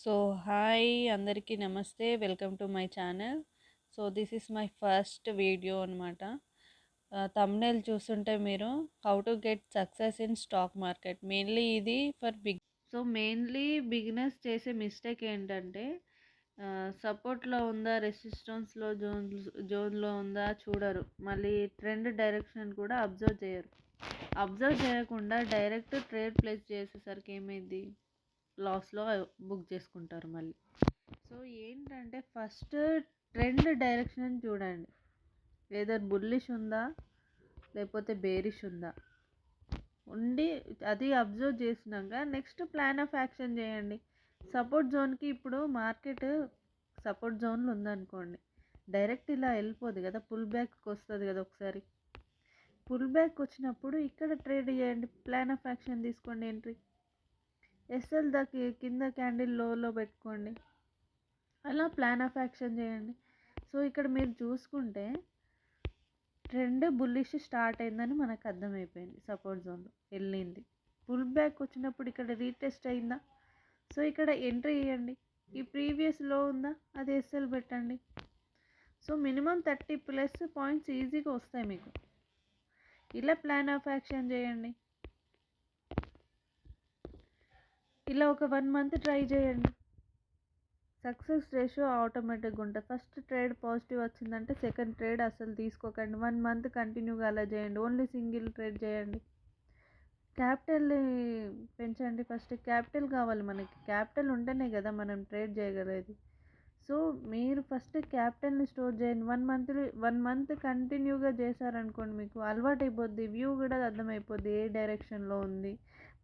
So hi అందరికీ నమస్తే, welcome to my channel. So this is my first video అనమాట. Thumbnail చూస్తుంటే మీరు how to get success in stock market, mainly ఇది for mainly beginners చేసే mistake ఏంటంటే సపోర్ట్లో ఉందా, రెసిస్టెన్స్లో జోన్లో ఉందా చూడరు. మళ్ళీ ట్రెండ్ డైరెక్షన్ కూడా అబ్జర్వ్ చేయరు. అబ్జర్వ్ చేయకుండా డైరెక్ట్ ట్రేడ్ ప్లేస్ చేసేసరికి ఏమైంది, లాస్లో బుక్ చేసుకుంటారు మళ్ళీ. సో ఏంటంటే ఫస్ట్ ట్రెండ్ డైరెక్షన్ చూడండి, ఏదర్ బుల్లిష్ ఉందా లేకపోతే బేరిష్ ఉందా ఉండి అది అబ్జర్వ్ చేసినాక నెక్స్ట్ ప్లాన్ ఆఫ్ యాక్షన్ చేయండి. సపోర్ట్ జోన్కి ఇప్పుడు మార్కెట్ సపోర్ట్ జోన్లో ఉందనుకోండి, డైరెక్ట్ ఇలా వెళ్ళిపోదు కదా, పుల్ బ్యాక్కి వస్తుంది కదా. ఒకసారి పుల్ బ్యాక్ వచ్చినప్పుడు ఇక్కడ ట్రేడ్ చేయండి, ప్లాన్ ఆఫ్ యాక్షన్ తీసుకోండి, ఎంట్రీ ఎస్ఎల్ దాకి కింద క్యాండిల్ లోలో పెట్టుకోండి, అలా ప్లాన్ ఆఫ్ యాక్షన్ చేయండి. సో ఇక్కడ మీరు చూసుకుంటే ట్రెండ్ బుల్లిష్ స్టార్ట్ అయిందని మనకు అర్థమైపోయింది, సపోర్ట్ జోన్లో వెళ్ళింది. పుల్ బ్యాక్ వచ్చినప్పుడు ఇక్కడ రీటెస్ట్ అయిందా, సో ఇక్కడ ఎంట్రీ చేయండి. ఈ ప్రీవియస్ లో ఉందా, అది ఎస్ఎల్ పెట్టండి. సో మినిమం 30+ పాయింట్స్ ఈజీగా వస్తాయి మీకు. ఇలా ప్లాన్ ఆఫ్ యాక్షన్ చేయండి. ఇలా ఒక 1 మంత్ ట్రై చేయండి, సక్సెస్ రేషియో ఆటోమేటిక్గా ఉంటుంది. ఫస్ట్ ట్రేడ్ పాజిటివ్ వచ్చిందంటే సెకండ్ ట్రేడ్ అసలు తీసుకోకండి. 1 మంత్ కంటిన్యూగా అలా చేయండి, ఓన్లీ సింగిల్ ట్రేడ్ చేయండి. క్యాపిటల్ పెంచండి. ఫస్ట్ క్యాపిటల్ కావాలి మనకి, క్యాపిటల్ ఉంటేనే కదా మనం ట్రేడ్ చేయగలదు. సో మీరు ఫస్ట్ క్యాపిటల్ని స్టోర్ చేయండి. 1 మంత్ కంటిన్యూగా చేశారనుకోండి, మీకు అలవాటు అయిపోద్ది, వ్యూ కూడా అర్థమైపోద్ది, ఏ డైరెక్షన్లో ఉంది,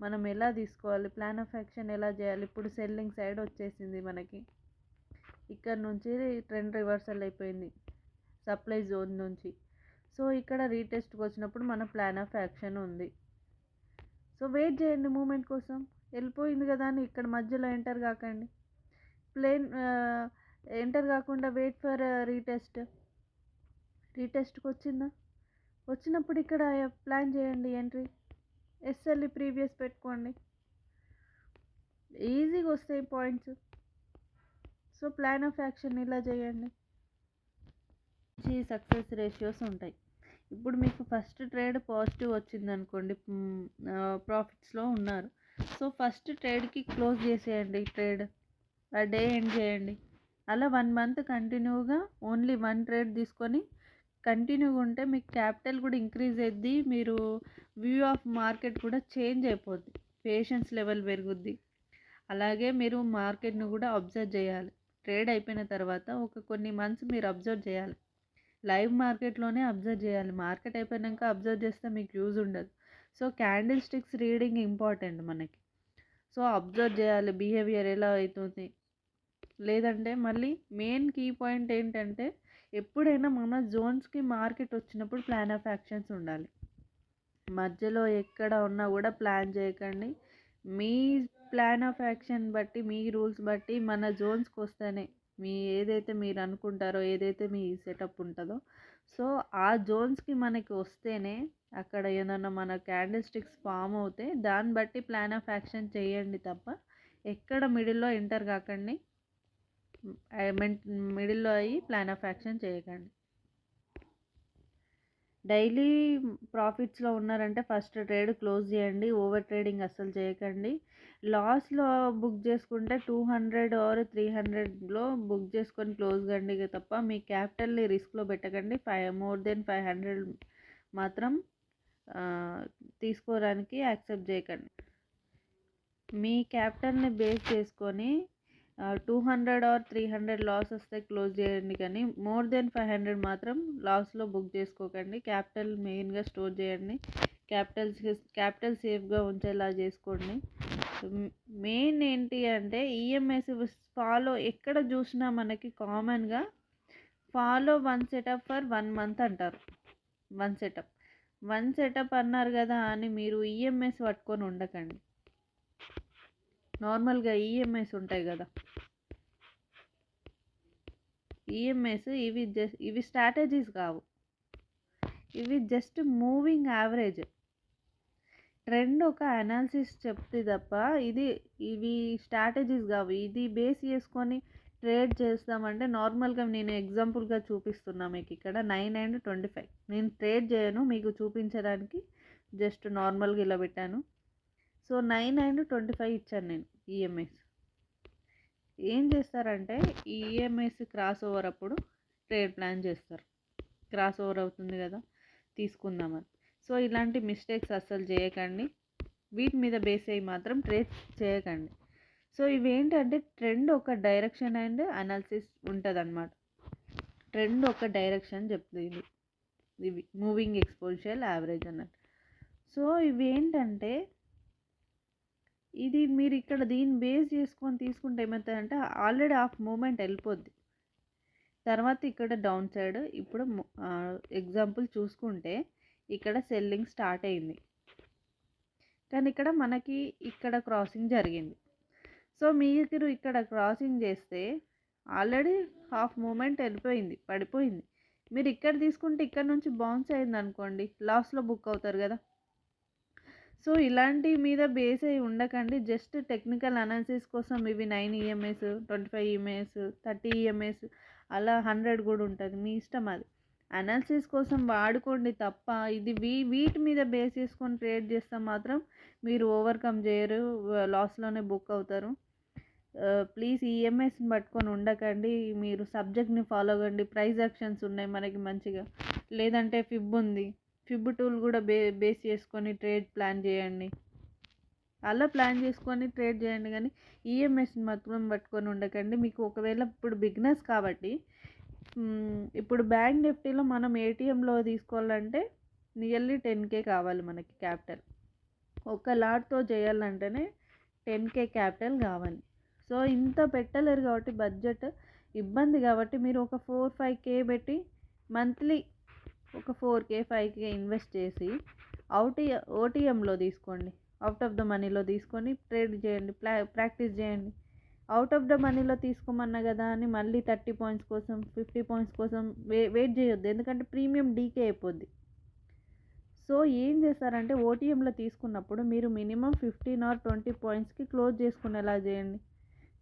మనం ఎలా తీసుకోవాలి, ప్లాన్ ఆఫ్ యాక్షన్ ఎలా చేయాలి. ఇప్పుడు సెల్లింగ్ సైడ్ వచ్చేసింది మనకి, ఇక్కడ నుంచి ట్రెండ్ రివర్సల్ అయిపోయింది సప్లై జోన్ నుంచి. సో ఇక్కడ రీటెస్ట్కి వచ్చినప్పుడు మన ప్లాన్ ఆఫ్ యాక్షన్ ఉంది. సో వెయిట్ చేయండి మూమెంట్ కోసం. వెళ్ళిపోయింది కదా అని ఇక్కడ మధ్యలో ఎంటర్ కాకండి, ఎంటర్ కాకుండా వెయిట్ ఫర్ రీటెస్ట్కి వచ్చినప్పుడు ఇక్కడ ప్లాన్ చేయండి ఎంట్రీ, ఎస్ఎల్ ప్రీవియస్ పెట్టుకోండి, ఈజీగా వస్తాయి points. So plan of action ఇలా చేయండి, సక్సెస్ రేషియోస్ ఉంటాయి. ఇప్పుడు మీకు ఫస్ట్ ట్రేడ్ పాజిటివ్ వచ్చింది అనుకోండి, ప్రాఫిట్స్లో ఉన్నారు. సో ఫస్ట్ ట్రేడ్కి క్లోజ్ చేసేయండి, ట్రేడ్ ఆ డే ఎండ్ చేయండి. అలా 1 మంత్ కంటిన్యూగా ఓన్లీ 1 ట్రేడ్ తీసుకొని కంటిన్యూగా ఉంటే మీకు క్యాపిటల్ కూడా ఇంక్రీజ్ అయ్యిద్ది, మీరు వ్యూ ఆఫ్ మార్కెట్ కూడా చేంజ్ అయిపోద్ది, పేషెన్స్ లెవెల్ పెరుగుద్ది. అలాగే మీరు మార్కెట్ను కూడా అబ్జర్వ్ చేయాలి. ట్రేడ్ అయిపోయిన తర్వాత ఒక కొన్ని మంత్స్ మీరు అబ్జర్వ్ చేయాలి, లైవ్ మార్కెట్లోనే అబ్జర్వ్ చేయాలి. మార్కెట్ అయిపోయాక అబ్జర్వ్ చేస్తే మీకు యూజ్ ఉండదు. So candle sticks reading important మనకి. సో అబ్జర్వ్ చేయాలి బిహేవియర్ ఎలా అవుతుంది. లేదంటే మళ్ళీ మెయిన్ కీ పాయింట్ ఏంటంటే ఎప్పుడైనా మన జోన్స్కి మార్కెట్ వచ్చినప్పుడు ప్లాన్ ఆఫ్ యాక్షన్స్ ఉండాలి. మధ్యలో ఎక్కడ ఉన్నా కూడా ప్లాన్ చేయకండి. మీ ప్లాన్ ఆఫ్ యాక్షన్ బట్టి, మీ రూల్స్ బట్టి మన జోన్స్కి వస్తేనే, మీ ఏదైతే మీరు అనుకుంటారో, ఏదైతే మీ సెటప్ ఉంటుందో, సో ఆ జోన్స్కి మనకి వస్తేనే అక్కడ ఏదన్నా మన క్యాండిల్ స్టిక్స్ ఫామ్ అవుతే దాన్ని బట్టి ప్లాన్ ఆఫ్ యాక్షన్ చేయండి తప్ప ఎక్కడ మిడిల్లో ఎంటర్ కాకండి, మిడిల్లో అయ్యి ప్లాన్ ఆఫ్ యాక్షన్ చేయకండి. డైలీ ప్రాఫిట్స్లో ఉన్నారంటే ఫస్ట్ ట్రేడ్ క్లోజ్ చేయండి, ఓవర్ ట్రేడింగ్ అస్సలు చేయకండి. లాస్లో బుక్ చేసుకుంటే 200 ఆర్ 300లో బుక్ చేసుకొని క్లోజ్ కండి తప్ప మీ క్యాపిటల్ని రిస్క్లో పెట్టకండి. మోర్ దెన్ 500 మాత్రం తీసుకోవడానికి యాక్సెప్ట్ చేయకండి. మీ క్యాపిటల్ని బేస్ చేసుకొని 200 ఆర్ 300 లాస్ వస్తే క్లోజ్ చేయండి, కానీ మోర్ దెన్ 500 మాత్రం లాస్లో బుక్ చేసుకోకండి. క్యాపిటల్ మెయిన్గా స్టోర్ చేయండి, క్యాపిటల్ సేఫ్గా ఉంచేలా చేసుకోండి. మెయిన్ ఏంటి అంటే ఈఎంఎస్ ఫాలో ఎక్కడ చూసినా మనకి కామన్గా ఫాలో 1 సెటప్ ఫర్ 1 మంత్ అంటారు. 1 సెటప్ అన్నారు కదా అని మీరు ఈఎంఎస్ పట్టుకొని ఉండకండి. నార్మల్గా ఈఎంఐస్ ఉంటాయి కదా, ఈఎంఐస్ ఇవి స్ట్రాటజీస్ కావు, ఇవి జస్ట్ మూవింగ్ యావరేజ్. ట్రెండ్ ఒక అనాలిసిస్ చెప్తే తప్ప ఇవి స్ట్రాటజీస్ కావు. ఇది బేస్ చేసుకొని ట్రేడ్ చేస్తామంటే నార్మల్గా నేను ఎగ్జాంపుల్గా చూపిస్తున్నా మీకు ఇక్కడ 9 అండ్ 25. నేను ట్రేడ్ చేయను, మీకు చూపించడానికి జస్ట్ నార్మల్గా ఇలా పెట్టాను. సో 9 అండ్ 25 ఇచ్చాను నేను ఈఎంఐస్. ఏం చేస్తారంటే ఈ ఈఎంఐస్ క్రాస్ ఓవర్ అప్పుడు ట్రేడ్ ప్లాన్ చేస్తారు. క్రాస్ ఓవర్ అవుతుంది కదా తీసుకుందామని. సో ఇలాంటి మిస్టేక్స్ అస్సలు చేయకండి. వీటి మీద బేస్ అయ్యి మాత్రం ట్రేడ్ చేయకండి. సో ఇవేంటంటే ట్రెండ్ ఒక డైరెక్షన్ అండ్ అనాలిసిస్ ఉంటుంది అన్నమాట. ట్రెండ్ ఒక డైరెక్షన్ చెప్తుంది ఇవి మూవింగ్ ఎక్స్పోనెన్షియల్ యావరేజ్ అన్నట్టు. సో ఇవేంటంటే ఇది మీరు ఇక్కడ దీన్ని బేస్ చేసుకొని తీసుకుంటే ఏమవుతుందంటే ఆల్రెడీ హాఫ్ మూమెంట్ వెళ్ళిపోద్ది. తర్వాత ఇక్కడ డౌన్ సైడ్ ఇప్పుడు ఎగ్జాంపుల్ చూసుకుంటే ఇక్కడ సెల్లింగ్ స్టార్ట్ అయింది, కానీ ఇక్కడ మనకి ఇక్కడ క్రాసింగ్ జరిగింది. సో మీరు ఇక్కడ క్రాసింగ్ చేస్తే ఆల్రెడీ హాఫ్ మూమెంట్ వెళ్ళిపోయింది, పడిపోయింది. మీరు ఇక్కడ తీసుకుంటే ఇక్కడ నుంచి బౌన్స్ అయింది అనుకోండి, లాస్లో బుక్ అవుతారు కదా. సో ఇలాంటి మీద బేస్ అయి ఉండకండి. జస్ట్ టెక్నికల్ అనాలిసిస్ కోసం ఇవి 9 ఈఎంఐస్, 25 ఈఎంఐస్, 30 ఈఎంఐస్, అలా 100 కూడా ఉంటుంది, మీ ఇష్టం. అది అనాలిసిస్ కోసం వాడుకోండి తప్ప ఇది వీటి మీద బేస్ చేసుకొని ట్రేడ్ చేస్తే మాత్రం మీరు ఓవర్కమ్ చేయరు, లాస్లోనే బుక్ అవుతారు. ప్లీజ్ ఈఎంఐస్ని పట్టుకొని ఉండకండి. మీరు సబ్జెక్ట్ని ఫాలో అవ్వండి. ప్రైస్ యాక్షన్స్ ఉన్నాయి మనకి మంచిగా, లేదంటే ఫిబ్ ఉంది, ఫిబ్ టూల్ కూడా బేస్ చేసుకొని ట్రేడ్ ప్లాన్ చేయండి. అలా ప్లాన్ చేసుకొని ట్రేడ్ చేయండి, కానీ ఈఎంఐస్ని మాత్రం పట్టుకొని ఉండకండి. మీకు ఒకవేళ ఇప్పుడు బిగినర్స్ కాబట్టి ఇప్పుడు బ్యాంక్ నిఫ్టీలో మనం ఏటీఎంలో తీసుకోవాలంటే నియర్లీ 10K కావాలి మనకి క్యాపిటల్. ఒక లాట్తో చేయాలంటేనే 10K క్యాపిటల్ కావాలి. సో ఇంత పెట్టలేరు కాబట్టి బడ్జెట్ ఇబ్బంది కాబట్టి మీరు ఒక 4-5K పెట్టి మంత్లీ ఒక 4K 5K ఇన్వెస్ట్ చేసి ఓటీఎంలో తీసుకోండి, అవుట్ ఆఫ్ ద మనీలో తీసుకొని ట్రేడ్ చేయండి, ప్రాక్టీస్ చేయండి. అవుట్ ఆఫ్ ద మనీలో తీసుకోమన్నా కదా అని మళ్ళీ 30 పాయింట్స్ కోసం 50 పాయింట్స్ కోసం వెయిట్ చేయొద్దు, ఎందుకంటే ప్రీమియం డీకే అయిపోద్ది. సో ఏం చేస్తారంటే ఓటీఎంలో తీసుకున్నప్పుడు మీరు మినిమం 15 or 20 పాయింట్స్కి క్లోజ్ చేసుకునేలా చేయండి.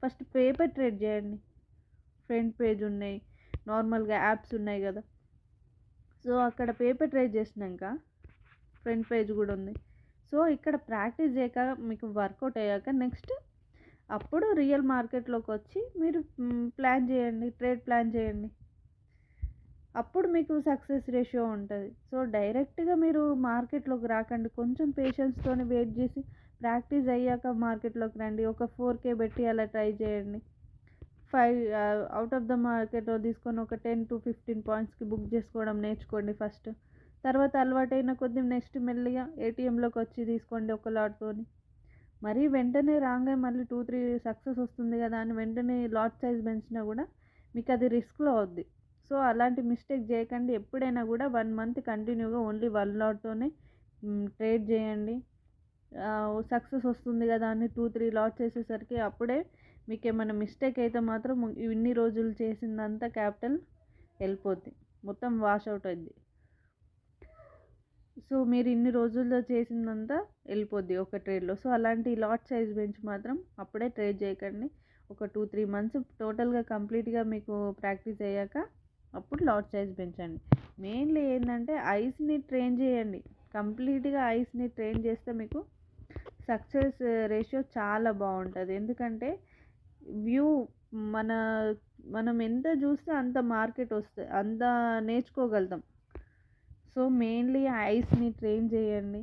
ఫస్ట్ పేపర్ ట్రేడ్ చేయండి. ఫ్రంట్ పేజ్ ఉన్నాయి, నార్మల్గా యాప్స్ ఉన్నాయి కదా. సో అక్కడ పేపర్ ట్రేడ్ చేసినాక ఫ్రంట్ పేజ్ కూడా ఉంది. సో ఇక్కడ ప్రాక్టీస్ చేయక మీకు వర్కౌట్ అయ్యాక నెక్స్ట్ అప్పుడు రియల్ మార్కెట్లోకి వచ్చి మీరు ప్లాన్ చేయండి, ట్రేడ్ ప్లాన్ చేయండి. అప్పుడు మీకు సక్సెస్ రేషియో ఉంటుంది. సో డైరెక్ట్గా మీరు మార్కెట్లోకి రాకండి, కొంచెం పేషెన్స్తో వెయిట్ చేసి ప్రాక్టీస్ అయ్యాక మార్కెట్లోకి రండి. ఒక 4K పెట్టి అలా ట్రై చేయండి. 5 అవుట్ ఆఫ్ ద మార్కెట్లో తీసుకొని ఒక 10 to 15 పాయింట్స్కి బుక్ చేసుకోవడం నేర్చుకోండి ఫస్ట్. తర్వాత అలవాటైన కొద్ది నెక్స్ట్ మెల్లిగా ఏటీఎంలోకి వచ్చి తీసుకోండి ఒక లాట్తోని. మరి వెంటనే రాగానే మళ్ళీ 2-3 సక్సెస్ వస్తుంది కదా అని వెంటనే లాట్ సైజ్ పెంచినా కూడా మీకు అది రిస్క్లో అవుద్ది. సో అలాంటి మిస్టేక్ చేయకండి. ఎప్పుడైనా కూడా 1 month కంటిన్యూగా ఓన్లీ 1 లాట్తోనే ట్రేడ్ చేయండి. సక్సెస్ వస్తుంది కదా అని 2-3 లాట్స్ వేసేసరికి అప్పుడే మీకు ఏమైనా మిస్టేక్ అయితే మాత్రం ఇన్ని రోజులు చేసిందంతా క్యాపిటల్ వెళ్ళిపోద్ది, మొత్తం వాష్ అవుట్ అయింది. సో మీరు ఇన్ని రోజుల్లో చేసిందంతా వెళ్ళిపోద్ది ఒక ట్రేడ్లో. సో అలాంటి లాట్ సైజ్ పెంచి మాత్రం అప్పుడే ట్రేడ్ చేయకండి. ఒక 2-3 months టోటల్గా కంప్లీట్గా మీకు ప్రాక్టీస్ అయ్యాక అప్పుడు లాట్ సైజ్ పెంచండి. మెయిన్లీ ఏంటంటే ఐస్ని ట్రైన్ చేయండి. కంప్లీట్గా ఐస్ని ట్రైన్ చేస్తే మీకు సక్సెస్ రేషియో చాలా బాగుంటుంది. ఎందుకంటే వ్యూ మనం ఎంత చూస్తే అంత మార్కెట్ వస్తుంది, అంత నేర్చుకోగలుగుతాం. సో మెయిన్లీ ఐస్ని ట్రైన్ చేయండి.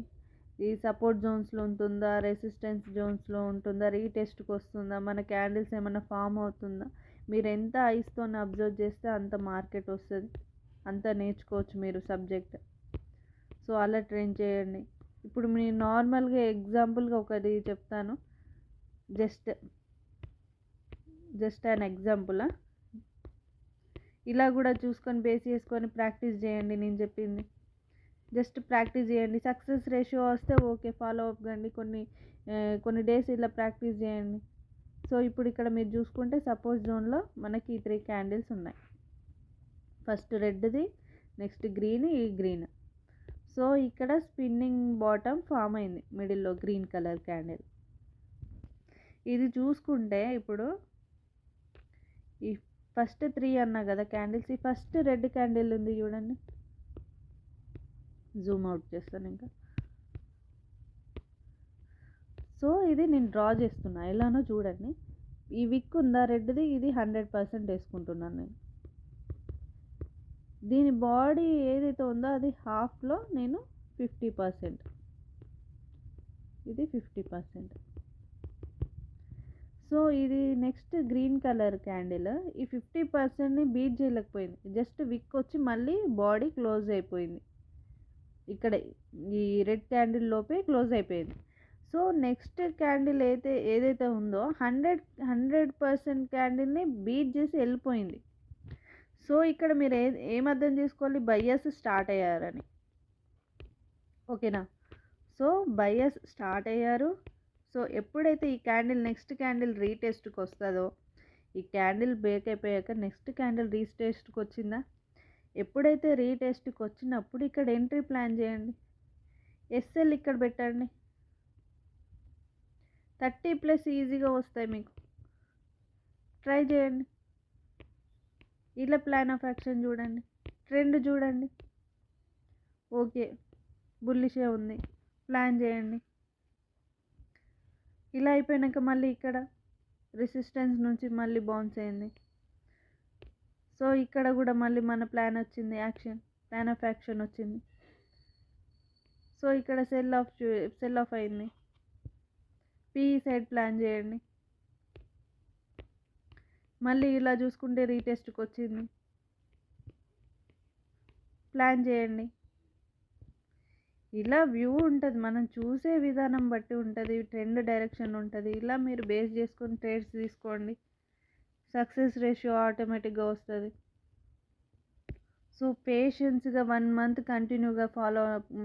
ఈ సపోర్ట్ జోన్స్లో ఉంటుందా, రెసిస్టెన్స్ జోన్స్లో ఉంటుందా, రీటెస్ట్కి వస్తుందా, మన క్యాండిల్స్ ఏమైనా ఫామ్ అవుతుందా, మీరు ఎంత ఐస్తో అబ్జర్వ్ చేస్తే అంత మార్కెట్ వస్తుంది, అంత నేర్చుకోవచ్చు మీరు సబ్జెక్ట్. సో అలా ట్రైన్ చేయండి. ఇప్పుడు మీరు నార్మల్గా ఎగ్జాంపుల్గా ఒకటి చెప్తాను, జస్ట్ అన్ ఎగ్జాంపుల్. ఇలా కూడా చూసుకొని బేస్ చేసుకొని ప్రాక్టీస్ చేయండి. నేను చెప్పింది జస్ట్ ప్రాక్టీస్ చేయండి. సక్సెస్ రేషియో వస్తే ఓకే, ఫాలో అప్ కండి. కొన్ని డేస్ ఇలా ప్రాక్టీస్ చేయండి. సో ఇప్పుడు ఇక్కడ మీరు చూసుకుంటే సపోజ్ జోన్లో మనకి 3 క్యాండిల్స్ ఉన్నాయి. ఫస్ట్ రెడ్ది, నెక్స్ట్ గ్రీన్, ఈ గ్రీన్. సో ఇక్కడ స్పిన్నింగ్ బాటమ్ ఫామ్ అయింది మిడిల్లో గ్రీన్ కలర్ క్యాండిల్. ఇది చూసుకుంటే ఇప్పుడు ఈ ఫస్ట్ 3 అన్నా కదా క్యాండిల్స్, ఈ ఫస్ట్ రెడ్ క్యాండిల్ ఉంది చూడండి, జూమ్ అవుట్ చేస్తాను ఇంకా. సో ఇది నేను డ్రా చేస్తున్నా ఎలానో చూడండి. ఈ విక్ ఉందా రెడ్ది, ఇది 100% వేసుకుంటున్నాను నేను. దీని బాడీ ఏదైతే ఉందో అది హాఫ్లో నేను 50%, ఇది 50%. సో ఇది నెక్స్ట్ గ్రీన్ కలర్ క్యాండిల్ ఈ 50%ని బీట్ చేయలేకపోయింది, జస్ట్ విక్ వచ్చి మళ్ళీ బాడీ క్లోజ్ అయిపోయింది, ఇక్కడ ఈ రెడ్ క్యాండిల్ లోపే క్లోజ్ అయిపోయింది. సో నెక్స్ట్ క్యాండిల్ ఏదైతే ఉందో 100% క్యాండిల్ని బీట్ చేసి వెళ్ళిపోయింది. సో ఇక్కడ మీరు ఏం అర్థం చేసుకోవాలి, బయ్యర్స్ స్టార్ట్ అయ్యారని. ఓకేనా? సో బయ్యర్స్ స్టార్ట్ అయ్యారు. సో ఎప్పుడైతే ఈ క్యాండిల్ నెక్స్ట్ క్యాండిల్ రీటెస్ట్కి వస్తుందో, ఈ క్యాండిల్ బ్రేక్ అయిపోయాక నెక్స్ట్ క్యాండిల్ రీటెస్ట్కి వచ్చిందా, ఎప్పుడైతే రీటెస్ట్కి వచ్చినప్పుడు ఇక్కడ ఎంట్రీ ప్లాన్ చేయండి. ఎస్ఎల్ ఇక్కడ పెట్టండి, 30+ ఈజీగా వస్తాయి మీకు, ట్రై చేయండి. ఇలా ప్లాన్ ఆఫ్ యాక్షన్ చూడండి, ట్రెండ్ చూడండి, ఓకే బుల్లిషే ఉంది, ప్లాన్ చేయండి. ఇలా అయిపోయాక మళ్ళీ ఇక్కడ రెసిస్టెన్స్ నుంచి మళ్ళీ బౌన్స్ అయింది. సో ఇక్కడ కూడా మళ్ళీ మన ప్లాన్ వచ్చింది, ప్లాన్ ఆఫ్ యాక్షన్ వచ్చింది. సో ఇక్కడ సెల్ ఆఫ్ అయింది, పిఈ సైడ్ ప్లాన్ చేయండి. మళ్ళీ ఇలా చూసుకుంటే రీటెస్ట్కి వచ్చింది, ప్లాన్ చేయండి. ఇలా వ్యూ ఉంటుంది, మనం చూసే విధానం బట్టి ఉంటుంది, ట్రెండ్ డైరెక్షన్ ఉంటుంది. ఇలా మీరు బేస్ చేసుకొని ట్రేడ్స్ తీసుకోండి, సక్సెస్ రేషియో ఆటోమేటిక్గా వస్తుంది. సో పేషెన్స్గా 1 మంత్ కంటిన్యూగా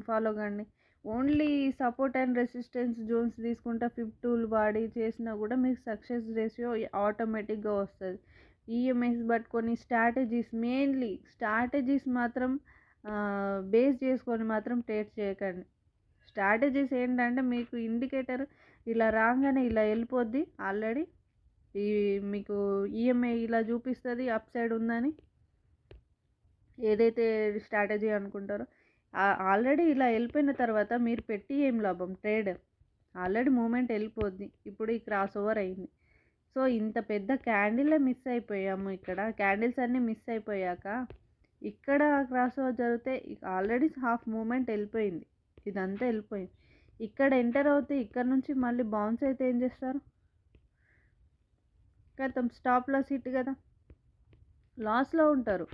ఫాలో కండి. Only support and resistance zones తీసుకుంటా ఫిబ్ టూల్ వాడి చేసినా కూడా మీకు సక్సెస్ రేషియో ఆటోమేటిక్గా వస్తుంది. ఈఎంఐస్ పట్టుకొని మెయిన్లీ స్ట్రాటజీస్ మాత్రం బేస్ చేసుకొని మాత్రం ట్రేడ్ చేయకండి. స్ట్రాటజీస్ ఏంటంటే మీకు ఇండికేటర్ ఇలా రాగానే ఇలా వెళ్ళిపోద్ది, ఆల్రెడీ మీకు ఈఎంఐ ఇలా చూపిస్తుంది అప్ సైడ్ ఉందని, ఏదైతే స్ట్రాటజీ అనుకుంటారో ఆల్రెడీ ఇలా వెళ్ళిపోయిన తర్వాత మీరు పెట్టి ఏం లాభం, ట్రేడ్ ఆల్రెడీ మూమెంట్ వెళ్ళిపోద్ది. ఇప్పుడు ఈ క్రాస్ ఓవర్ అయింది. సో ఇంత పెద్ద క్యాండిలే మిస్ అయిపోయాము, ఇక్కడ క్యాండిల్స్ అన్నీ మిస్ అయిపోయాక ఇక్కడ క్రాస్ ఓవర్ జరిగితే ఆల్రెడీ హాఫ్ మూమెంట్ వెళ్ళిపోయింది, ఇదంతా వెళ్ళిపోయింది. ఇక్కడ ఎంటర్ అవుతే ఇక్కడ నుంచి మళ్ళీ బౌన్స్ అయితే ఏం చేస్తారు, కథం స్టాప్ లాస్ హిట్ కదా, లాస్లో ఉంటారు.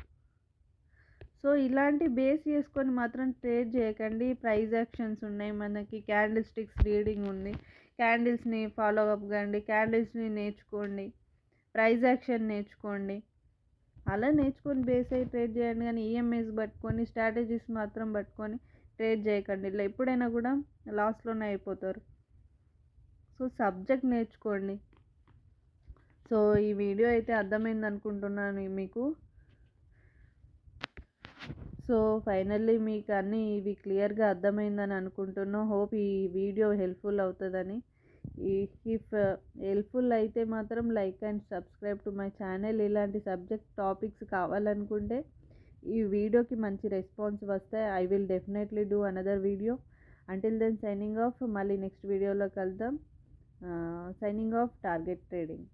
సో ఇలాంటి బేస్ చేసుకొని మాత్రం ట్రేడ్ చేయకండి. ప్రైజ్ యాక్షన్స్ ఉన్నాయి, మనకి క్యాండిల్ స్టిక్స్ రీడింగ్ ఉంది, క్యాండిల్స్ని ఫాలో అప్ కండి, క్యాండిల్స్ని నేర్చుకోండి, ప్రైజ్ యాక్షన్ నేర్చుకోండి. అలా నేర్చుకొని బేస్ అయ్యి ట్రేడ్ చేయండి, కానీ ఈఎంఐస్ పట్టుకొని స్ట్రాటజీస్ మాత్రం పట్టుకొని ట్రేడ్ చేయకండి. ఇలా ఎప్పుడైనా కూడా లాస్లోనే అయిపోతారు. సో సబ్జెక్ట్ నేర్చుకోండి. సో ఈ వీడియో అయితే అర్థమైంది అనుకుంటున్నాను మీకు. సో ఫైనల్లీ మీకు అన్నీ ఇవి క్లియర్గా అర్థమైందని అనుకుంటున్నాను. హోప్ ఈ వీడియో హెల్ప్ఫుల్ అవుతుందని. ఇఫ్ హెల్ప్ఫుల్ అయితే మాత్రం like and subscribe to my channel. ఇలాంటి సబ్జెక్ట్ టాపిక్స్ కావాలనుకుంటే ఈ వీడియోకి మంచి రెస్పాన్స్ వస్తే I will definitely do another video. Until then signing off. మళ్ళీ నెక్స్ట్ వీడియోలో కలుద్దాం. Signing off, target trading.